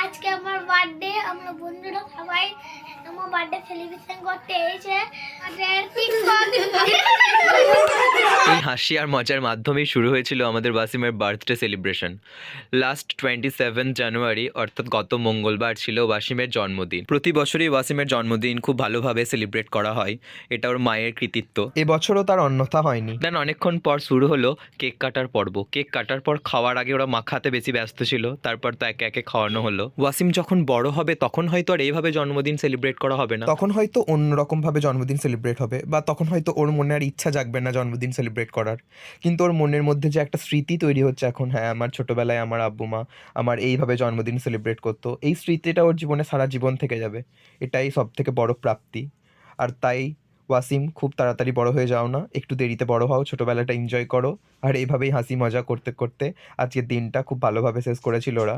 আজকে আমার বার্থডে, আমরা বন্ধুরা সবাই আমার বার্থডে সেলিব্রেশন করতে এসেছে। এই হাসি আর মজার মাধ্যমেই শুরু হয়েছিল আমাদের ওয়াসিমের বার্থডে সেলিব্রেশন। লাস্ট 27 জানুয়ারি অর্থাৎ গত মঙ্গলবার ছিল ওয়াসিমের জন্মদিন। প্রতি বছরই ওয়াসিমের জন্মদিন খুব ভালোভাবে সেলিব্রেট করা হয়, এটা ওর মায়ের কৃতিত্ব। এবছরও তার অন্যথা হয়নি। দেন অনেকক্ষণ পর শুরু হলো কেক কাটার পর্ব। কেক কাটার পর খাওয়ার আগে ওরা মাখাতে বেশি ব্যস্ত ছিল, তারপর তো একে একে খাওয়ানো হলো। ওয়াসিম যখন বড় হবে তখন হয়তো আর এইভাবে জন্মদিন সেলিব্রেট করা হবে না, তখন হয়তো অন্যরকমভাবে জন্মদিন সেলিব্রেট হবে, বা তখন হয়তো ওর মনে আর ইচ্ছা জাগবে না জন্মদিন সেলিব্রেট করার। কিন্তু ওর মনের মধ্যে যে একটা স্মৃতি তৈরি হচ্ছে এখন, হ্যাঁ আমার ছোটোবেলায় আমার আব্বু মা আমার এইভাবে জন্মদিন সেলিব্রেট করতো, এই স্মৃতিটা ওর জীবনে সারা জীবন থেকে যাবে। এটাই সব থেকে বড় প্রাপ্তি। আর তাই ওয়াসিম, খুব তাড়াতাড়ি বড় হয়ে যাও না, একটু দেরিতে বড় হও, ছোটোবেলাটা এনজয় করো। আর এইভাবেই হাসি মজা করতে করতে আজকের দিনটা খুব ভালোভাবে শেষ করেছিল ওরা।